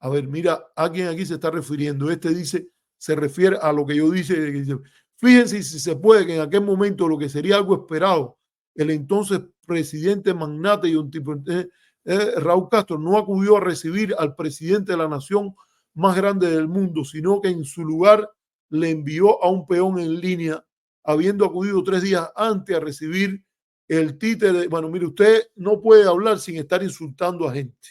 A ver, mira, a quién aquí se está refiriendo. Dice, se refiere a lo que yo dice. Fíjense si se puede que en aquel momento lo que sería algo esperado, el entonces presidente magnate y un tipo, Raúl Castro no acudió a recibir al presidente de la nación más grande del mundo, sino que en su lugar le envió a un peón en línea, habiendo acudido 3 días antes a recibir el títere. Bueno, mire, usted no puede hablar sin estar insultando a gente.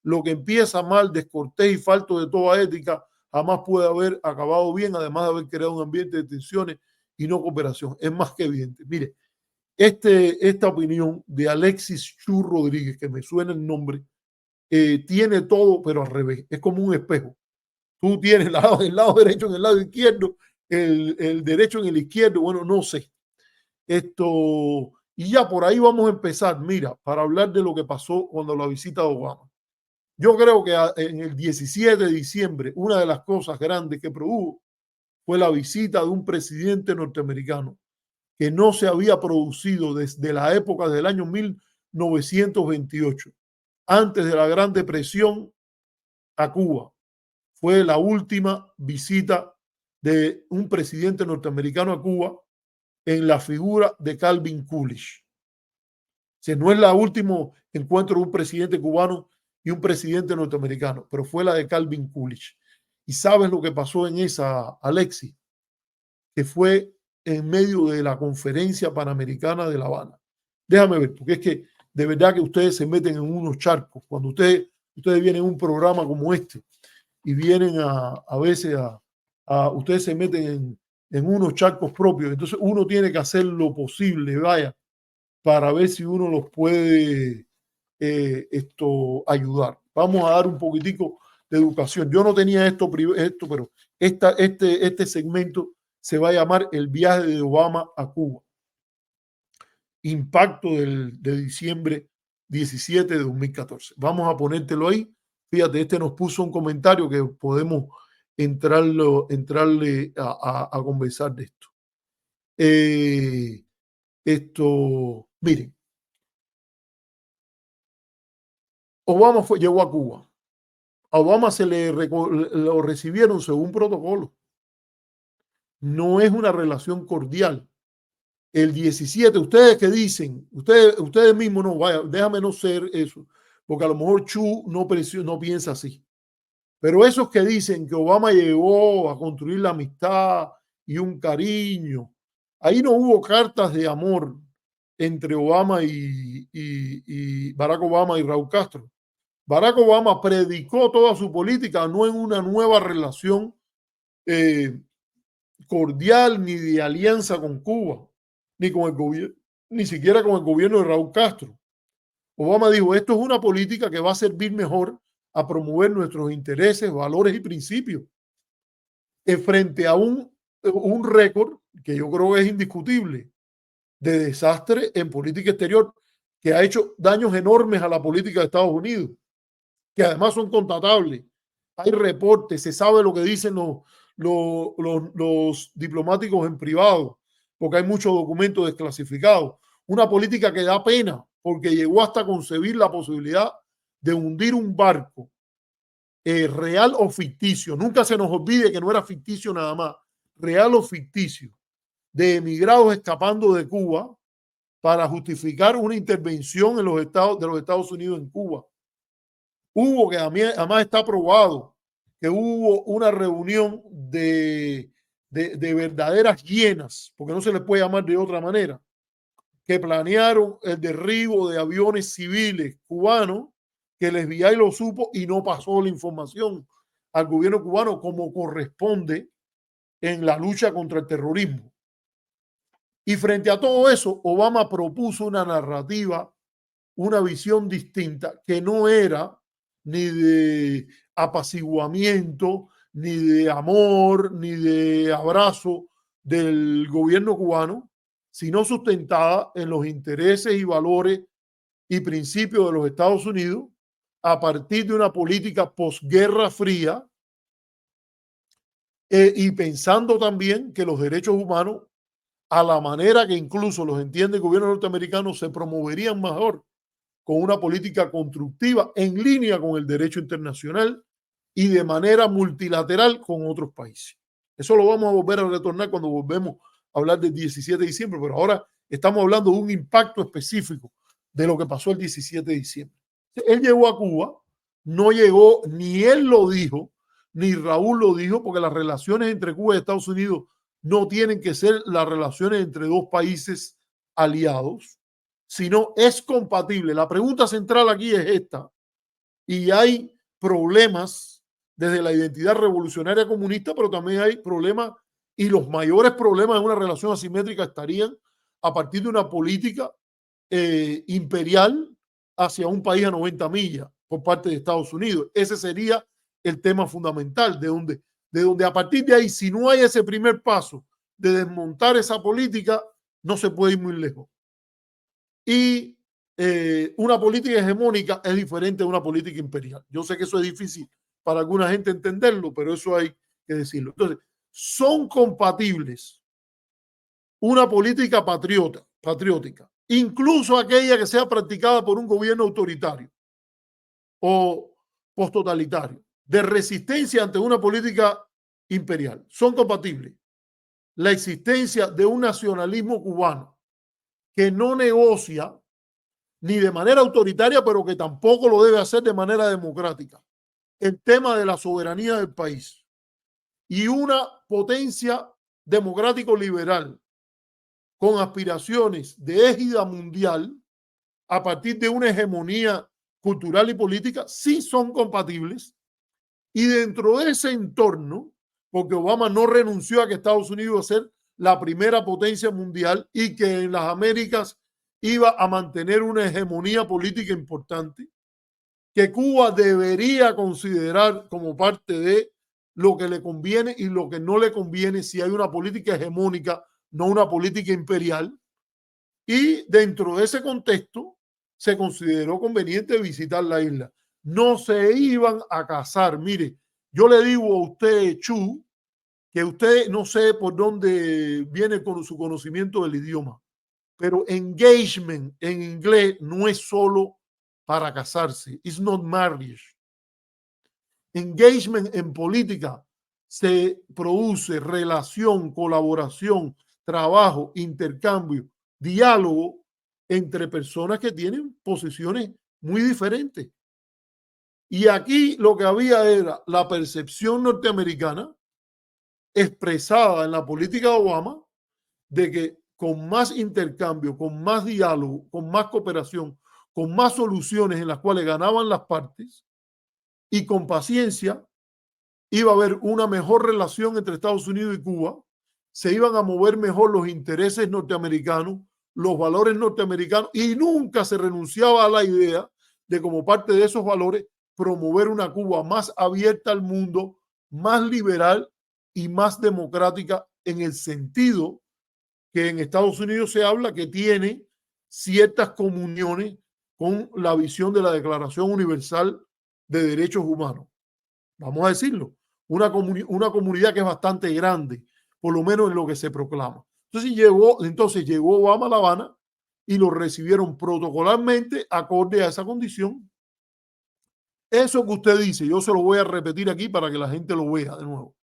Lo que empieza mal, descortés y falto de toda ética, jamás puede haber acabado bien, además de haber creado un ambiente de tensiones y no cooperación. Es más que evidente. Mire, esta opinión de Alexis Chu Rodríguez, que me suena el nombre, tiene todo, pero al revés. Es como un espejo. Tú tienes el lado derecho en el lado izquierdo, el derecho en el izquierdo. Bueno, no sé. Y ya por ahí vamos a empezar. Mira, para hablar de lo que pasó cuando la visita de Obama. Yo creo que en el 17 de diciembre, una de las cosas grandes que produjo fue la visita de un presidente norteamericano que no se había producido desde la época del año 1928, antes de la Gran Depresión, a Cuba. Fue la última visita de un presidente norteamericano a Cuba en la figura de Calvin Coolidge. O sea, no es el último encuentro de un presidente cubano y un presidente norteamericano, pero fue la de Calvin Coolidge. ¿Y sabes lo que pasó en esa, Alexis? Que fue en medio de la conferencia panamericana de La Habana. Déjame ver, porque es que de verdad que ustedes se meten en unos charcos. Cuando ustedes vienen a un programa como este y vienen a veces ustedes se meten en unos charcos propios, entonces uno tiene que hacer lo posible, vaya, para ver si uno los puede ayudar. Vamos a dar un poquitico de educación. Yo no tenía esto, pero este segmento se va a llamar El viaje de Obama a Cuba. Impacto de diciembre 17 de 2014. Vamos a ponértelo ahí. Fíjate, nos puso un comentario que podemos entrarle a conversar de esto. Miren, Obama llegó a Cuba. A Obama lo recibieron según protocolo. No es una relación cordial. El 17, ustedes que dicen, ustedes mismos no, vaya, déjame no ser eso, porque a lo mejor Chu no piensa así. Pero esos que dicen que Obama llegó a construir la amistad y un cariño, ahí no hubo cartas de amor entre Obama y Barack Obama y Raúl Castro. Barack Obama predicó toda su política no en una nueva relación cordial ni de alianza con Cuba, ni con el gobierno, ni siquiera con el gobierno de Raúl Castro. Obama dijo, esto es una política que va a servir mejor a promover nuestros intereses, valores y principios. Frente a un récord que yo creo que es indiscutible de desastre en política exterior, que ha hecho daños enormes a la política de Estados Unidos, que además son constatables. Hay reportes, se sabe lo que dicen los diplomáticos en privado, porque hay muchos documentos desclasificados. Una política que da pena, porque llegó hasta concebir la posibilidad de hundir un barco real o ficticio. Nunca se nos olvide que no era ficticio nada más, real o ficticio, de emigrados escapando de Cuba para justificar una intervención de los Estados Unidos en Cuba. Hubo, que además está probado, que hubo una reunión de verdaderas hienas, porque no se les puede llamar de otra manera, que planearon el derribo de aviones civiles cubanos, que el FBI lo supo y no pasó la información al gobierno cubano como corresponde en la lucha contra el terrorismo. Y frente a todo eso, Obama propuso una narrativa, una visión distinta, que no era ni de apaciguamiento, ni de amor, ni de abrazo del gobierno cubano, sino sustentada en los intereses y valores y principios de los Estados Unidos a partir de una política posguerra fría y pensando también que los derechos humanos, a la manera que incluso los entiende el gobierno norteamericano, se promoverían mejor con una política constructiva en línea con el derecho internacional y de manera multilateral con otros países. Eso lo vamos a volver a retornar cuando volvemos a hablar del 17 de diciembre, pero ahora estamos hablando de un impacto específico de lo que pasó el 17 de diciembre. Él llegó a Cuba, no llegó, ni él lo dijo, ni Raúl lo dijo, porque las relaciones entre Cuba y Estados Unidos no tienen que ser las relaciones entre dos países aliados, sino es compatible. La pregunta central aquí es esta, y hay problemas desde la identidad revolucionaria comunista, pero también hay problemas, y los mayores problemas en una relación asimétrica estarían a partir de una política imperial hacia un país a 90 millas por parte de Estados Unidos. Ese sería el tema fundamental, de donde a partir de ahí, si no hay ese primer paso de desmontar esa política, no se puede ir muy lejos. Y una política hegemónica es diferente de una política imperial. Yo sé que eso es difícil para alguna gente entenderlo, pero eso hay que decirlo. Entonces, son compatibles una política patriótica, incluso aquella que sea practicada por un gobierno autoritario o posttotalitario, de resistencia ante una política imperial. Son compatibles la existencia de un nacionalismo cubano que no negocia ni de manera autoritaria, pero que tampoco lo debe hacer de manera democrática, el tema de la soberanía del país, y una potencia democrático-liberal con aspiraciones de égida mundial a partir de una hegemonía cultural y política, sí son compatibles. Y dentro de ese entorno, porque Obama no renunció a que Estados Unidos iba a ser la primera potencia mundial y que en las Américas iba a mantener una hegemonía política importante, que Cuba debería considerar como parte de lo que le conviene y lo que no le conviene si hay una política hegemónica, no una política imperial. Y dentro de ese contexto se consideró conveniente visitar la isla. No se iban a casar. Mire, yo le digo a usted, Chu, que usted no sé por dónde viene con su conocimiento del idioma, pero engagement en inglés no es solo para casarse. It's not marriage. Engagement en política se produce relación, colaboración, trabajo, intercambio, diálogo entre personas que tienen posiciones muy diferentes. Y aquí lo que había era la percepción norteamericana expresada en la política de Obama de que con más intercambio, con más diálogo, con más cooperación, con más soluciones en las cuales ganaban las partes y con paciencia, iba a haber una mejor relación entre Estados Unidos y Cuba, se iban a mover mejor los intereses norteamericanos, los valores norteamericanos, y nunca se renunciaba a la idea de, como parte de esos valores, promover una Cuba más abierta al mundo, más liberal y más democrática, en el sentido que en Estados Unidos se habla que tiene ciertas comuniones con la visión de la Declaración Universal de Derechos Humanos. Vamos a decirlo, una comunidad que es bastante grande, por lo menos en lo que se proclama. Entonces llegó Obama a La Habana y lo recibieron protocolarmente acorde a esa condición. Eso que usted dice, yo se lo voy a repetir aquí para que la gente lo vea de nuevo.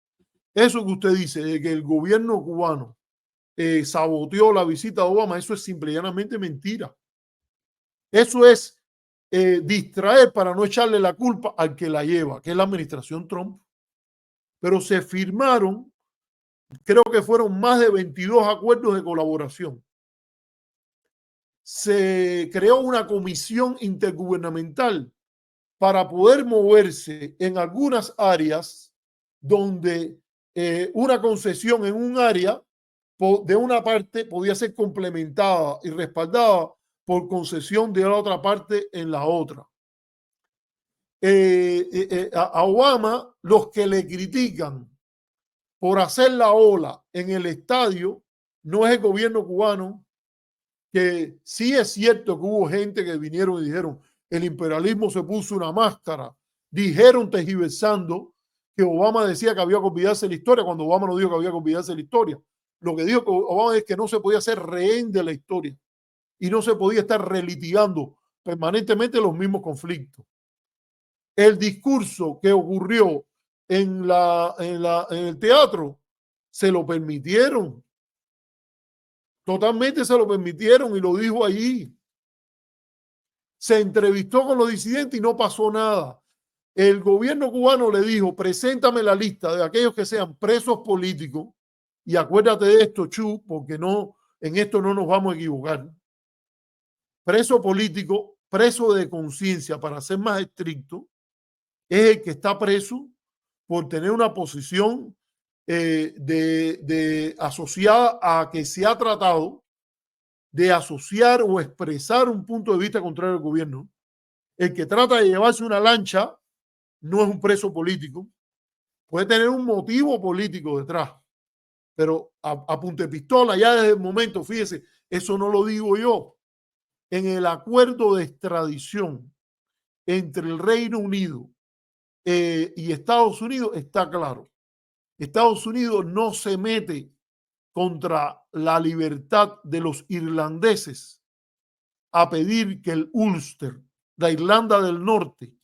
Eso que usted dice de que el gobierno cubano saboteó la visita de Obama, eso es simple y llanamente mentira. Eso es distraer para no echarle la culpa al que la lleva, que es la administración Trump. Pero se firmaron, creo que fueron más de 22 acuerdos de colaboración. Se creó una comisión intergubernamental para poder moverse en algunas áreas donde una concesión en un área de una parte podía ser complementada y respaldada por concesión de la otra parte en la otra. A Obama, los que le critican por hacer la ola en el estadio, no es el gobierno cubano, que sí es cierto que hubo gente que vinieron y dijeron el imperialismo se puso una máscara, dijeron tergiversando que Obama decía que había que olvidarse la historia, cuando Obama no dijo que había que olvidarse la historia. Lo que dijo Obama es que no se podía ser rehén de la historia y no se podía estar relitigando permanentemente los mismos conflictos. El discurso que ocurrió en el teatro, se lo permitieron. Totalmente se lo permitieron y lo dijo allí. Se entrevistó con los disidentes y no pasó nada. El gobierno cubano le dijo, preséntame la lista de aquellos que sean presos políticos, y acuérdate de esto, Chu, porque no, en esto no nos vamos a equivocar. Preso político, preso de conciencia, para ser más estricto, es el que está preso por tener una posición asociada a que se ha tratado de asociar o expresar un punto de vista contrario al gobierno. El que trata de llevarse una lancha no es un preso político, puede tener un motivo político detrás, pero a punta de pistola, ya desde el momento, fíjese, eso no lo digo yo, en el acuerdo de extradición entre el Reino Unido y Estados Unidos está claro. Estados Unidos no se mete contra la libertad de los irlandeses a pedir que el Ulster de Irlanda del Norte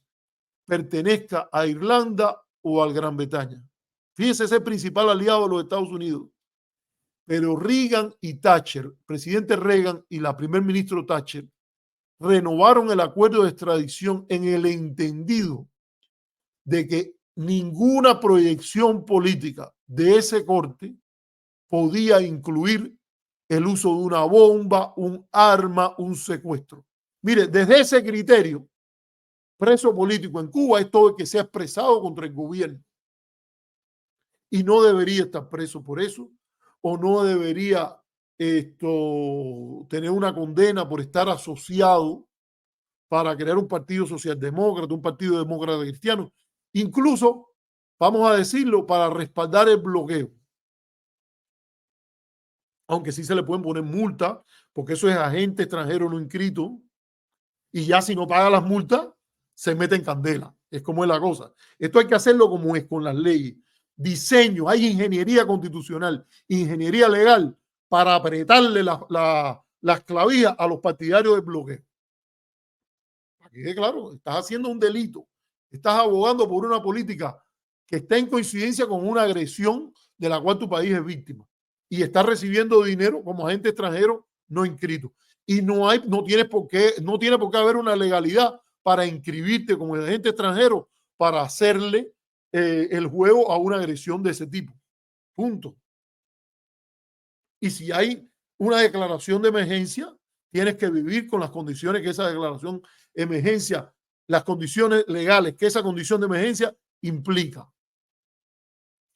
pertenezca a Irlanda o al Gran Bretaña. Fíjese, ese es el principal aliado de los Estados Unidos. Pero Reagan y Thatcher, presidente Reagan y la primer ministro Thatcher, renovaron el acuerdo de extradición en el entendido de que ninguna proyección política de ese corte podía incluir el uso de una bomba, un arma, un secuestro. Mire, desde ese criterio, preso político en Cuba es todo el que se ha expresado contra el gobierno y no debería estar preso por eso, o no debería tener una condena por estar asociado para crear un partido socialdemócrata, un partido demócrata cristiano, incluso, vamos a decirlo, para respaldar el bloqueo. Aunque sí se le pueden poner multas, porque eso es agente extranjero no inscrito, y ya si no paga las multas, se mete en candela. Es como es la cosa. Esto hay que hacerlo como es, con las leyes. Diseño, hay ingeniería constitucional, ingeniería legal para apretarle las clavillas a los partidarios del bloqueo. Aquí, claro, estás haciendo un delito. Estás abogando por una política que está en coincidencia con una agresión de la cual tu país es víctima. Y estás recibiendo dinero como agente extranjero no inscrito. Y no tiene por qué haber una legalidad para inscribirte como agente extranjero para hacerle el juego a una agresión de ese tipo. Punto. Y si hay una declaración de emergencia, tienes que vivir con las condiciones que esa declaración de emergencia, las condiciones legales que esa condición de emergencia implica.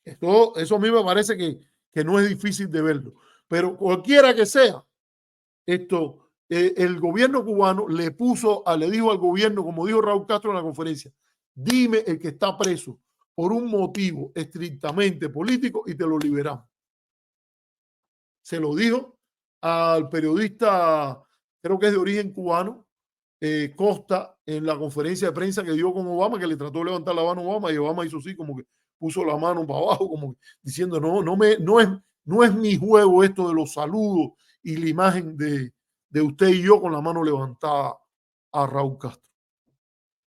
Eso a mí me parece que no es difícil de verlo. Pero cualquiera que sea, el gobierno cubano le dijo al gobierno, como dijo Raúl Castro en la conferencia, dime el que está preso por un motivo estrictamente político y te lo liberamos. Se lo dijo al periodista, creo que es de origen cubano, Costa, en la conferencia de prensa que dio con Obama, que le trató de levantar la mano a Obama, y Obama hizo así, como que puso la mano para abajo, como diciendo, no es mi juego esto de los saludos y la imagen de usted y yo con la mano levantada a Raúl Castro.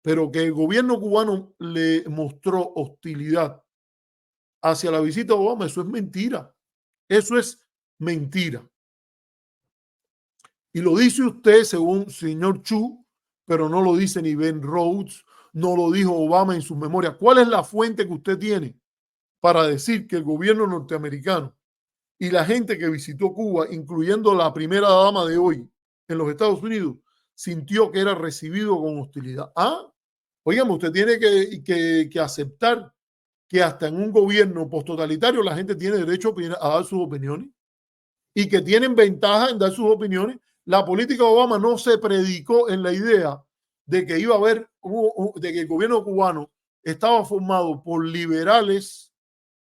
Pero que el gobierno cubano le mostró hostilidad hacia la visita de Obama, eso es mentira. Eso es mentira. Y lo dice usted según señor Chu, pero no lo dice ni Ben Rhodes, no lo dijo Obama en sus memorias. ¿Cuál es la fuente que usted tiene para decir que el gobierno norteamericano y la gente que visitó Cuba, incluyendo la primera dama de hoy en los Estados Unidos, sintió que era recibido con hostilidad? Oigan, usted tiene que aceptar que hasta en un gobierno posttotalitario la gente tiene derecho a dar sus opiniones y que tienen ventaja en dar sus opiniones. La política de Obama no se predicó en la idea de que iba a haber, de que el gobierno cubano estaba formado por liberales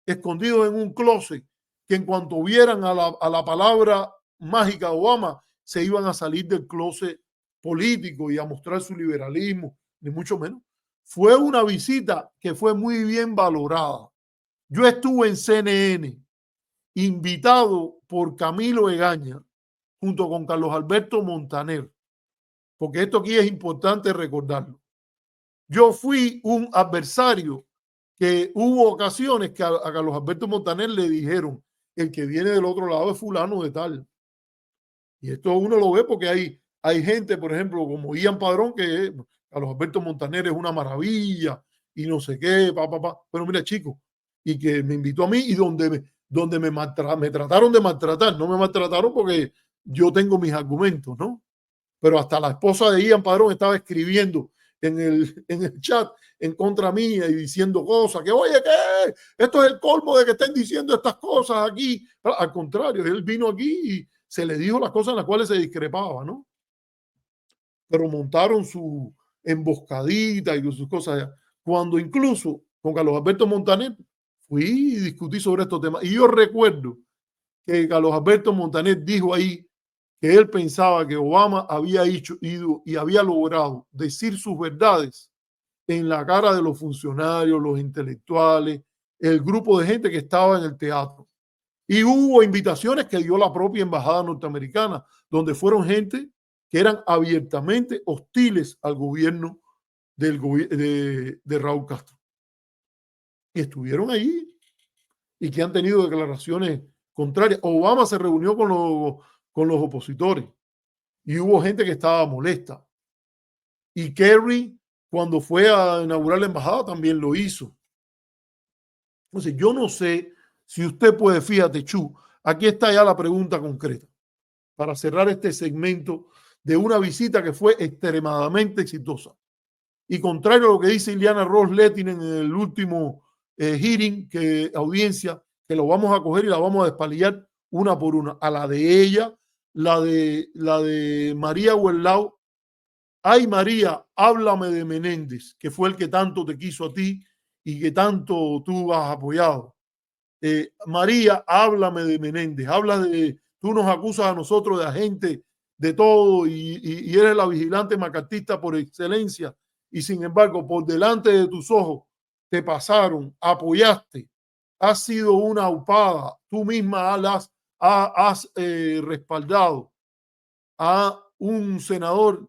escondidos en un closet que en cuanto vieran a la palabra mágica de Obama se iban a salir del closet político y a mostrar su liberalismo, ni mucho menos. Fue una visita que fue muy bien valorada. Yo estuve en CNN, invitado por Camilo Egaña, junto con Carlos Alberto Montaner, porque esto aquí es importante recordarlo. Yo fui un adversario que hubo ocasiones que a Carlos Alberto Montaner le dijeron, el que viene del otro lado es fulano de tal. Y esto uno lo ve porque hay gente, por ejemplo, como Ian Padrón, que Carlos Alberto Montaner es una maravilla y no sé qué, Pero mira, chicos, y que me invitó a mí y donde me trataron de maltratar, no me maltrataron porque yo tengo mis argumentos, ¿no? Pero hasta la esposa de Ian Padrón estaba escribiendo en el chat en contra mía y diciendo cosas que, oye, ¿qué? Esto es el colmo de que estén diciendo estas cosas aquí. Pero, al contrario, él vino aquí y se le dijo las cosas en las cuales se discrepaba, ¿no? Pero montaron su emboscadita y sus cosas. Cuando incluso con Carlos Alberto Montaner fui y discutí sobre estos temas. Y yo recuerdo que Carlos Alberto Montaner dijo ahí que él pensaba que Obama había ido y había logrado decir sus verdades en la cara de los funcionarios, los intelectuales, el grupo de gente que estaba en el teatro. Y hubo invitaciones que dio la propia embajada norteamericana, donde fueron gente que eran abiertamente hostiles al gobierno de Raúl Castro. Y estuvieron ahí y que han tenido declaraciones contrarias. Obama se reunió con los opositores y hubo gente que estaba molesta. Y Kerry, cuando fue a inaugurar la embajada, también lo hizo. Entonces, yo no sé si usted puede, fíjate, Chu, aquí está ya la pregunta concreta para cerrar este segmento de una visita que fue extremadamente exitosa. Y contrario a lo que dice Ileana Ros-Lehtinen en el último hearing, audiencia, que lo vamos a coger y la vamos a despalillar una por una. A la de ella, la de María Huelao. Ay, María, háblame de Menéndez, que fue el que tanto te quiso a ti y que tanto tú has apoyado. María, háblame de Menéndez, tú nos acusas a nosotros de agente de todo y eres la vigilante macartista por excelencia y sin embargo por delante de tus ojos te pasaron, apoyaste, has sido una aupada, tú misma has respaldado a un senador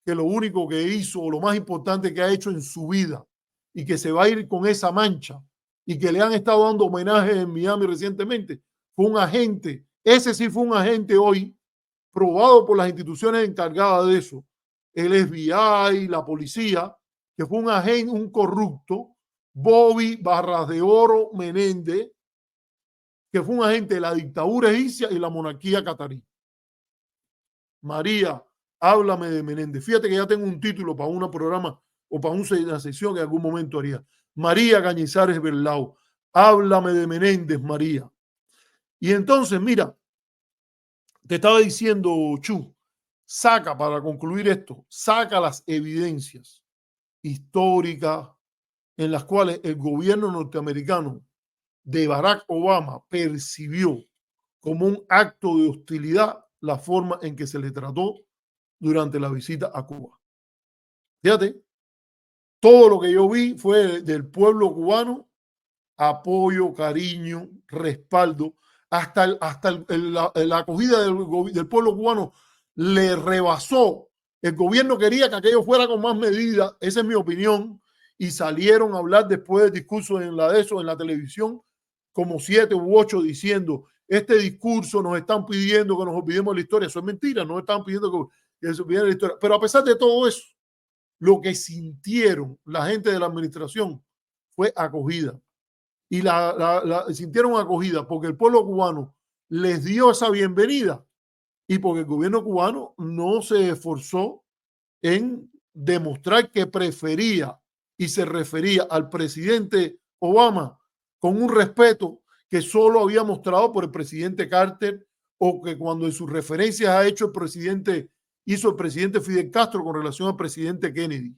que lo único que hizo, o lo más importante que ha hecho en su vida, y que se va a ir con esa mancha, y que le han estado dando homenaje en Miami recientemente, fue un agente, ese sí fue un agente hoy, probado por las instituciones encargadas de eso, el FBI, la policía, que fue un agente, un corrupto, Bobby Barras de Oro Menéndez, que fue un agente de la dictadura egipcia y la monarquía catarí. María, háblame de Menéndez. Fíjate que ya tengo un título para un programa o para una sesión que en algún momento haría. María Cañizares Berlao, háblame de Menéndez, María. Y entonces, mira, te estaba diciendo, Chu, saca, para concluir esto, saca las evidencias históricas en las cuales el gobierno norteamericano de Barack Obama percibió como un acto de hostilidad la forma en que se le trató durante la visita a Cuba. Fíjate, todo lo que yo vi fue del pueblo cubano, apoyo, cariño, respaldo, hasta la acogida del pueblo cubano le rebasó. El gobierno quería que aquello fuera con más medidas, esa es mi opinión, y salieron a hablar después del discurso en la televisión, como 7 u 8 diciendo, este discurso nos están pidiendo que nos olvidemos de la historia. Eso es mentira, no están pidiendo que se olviden de la historia. Pero a pesar de todo eso, lo que sintieron la gente de la administración fue acogida. Y sintieron acogida porque el pueblo cubano les dio esa bienvenida y porque el gobierno cubano no se esforzó en demostrar que prefería y se refería al presidente Obama con un respeto que solo había mostrado por el presidente Carter o que cuando en sus referencias hizo el presidente Fidel Castro con relación al presidente Kennedy,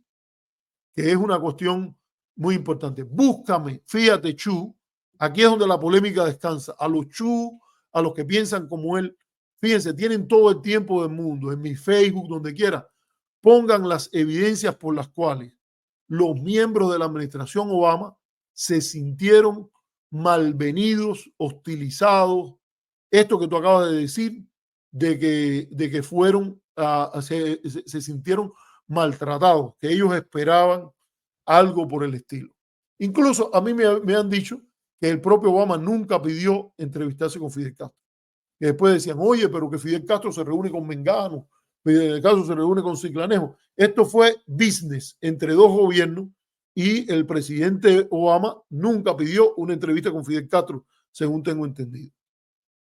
que es una cuestión muy importante. Búscame, fíjate, Chu, aquí es donde la polémica descansa. A los Chu, a los que piensan como él, fíjense, tienen todo el tiempo del mundo, en mi Facebook, donde quiera, pongan las evidencias por las cuales los miembros de la administración Obama se sintieron malvenidos, hostilizados. Esto que tú acabas de decir, de que fueron, se sintieron maltratados, que ellos esperaban algo por el estilo. Incluso a mí me han dicho que el propio Obama nunca pidió entrevistarse con Fidel Castro. Que después decían, oye, pero que Fidel Castro se reúne con Mengano, Fidel Castro se reúne con Ciclanejo. Esto fue business entre dos gobiernos y el presidente Obama nunca pidió una entrevista con Fidel Castro, según tengo entendido,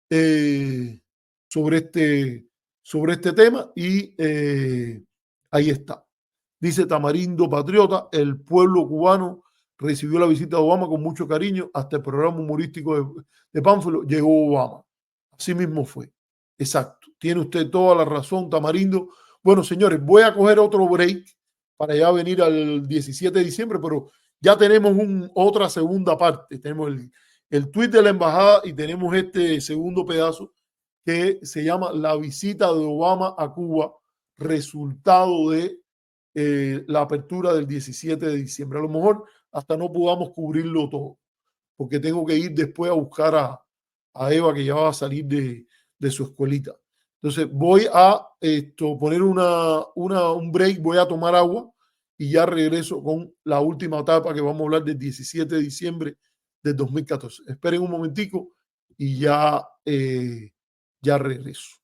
eh, sobre, sobre este tema. Y ahí está. Dice Tamarindo Patriota, el pueblo cubano recibió la visita de Obama con mucho cariño, hasta el programa humorístico de Pánfilo llegó Obama. Así mismo fue. Exacto. Tiene usted toda la razón, Tamarindo. Bueno, señores, voy a coger otro break para ya venir al 17 de diciembre, pero ya tenemos otra segunda parte. Tenemos el tuit de la embajada y tenemos este segundo pedazo que se llama La visita de Obama a Cuba, resultado de la apertura del 17 de diciembre. A lo mejor hasta no podamos cubrirlo todo, porque tengo que ir después a buscar a Eva, que ya va a salir de su escuelita. Entonces voy a poner un break, voy a tomar agua y ya regreso con la última etapa que vamos a hablar del 17 de diciembre del 2014. Esperen un momentico y ya regreso.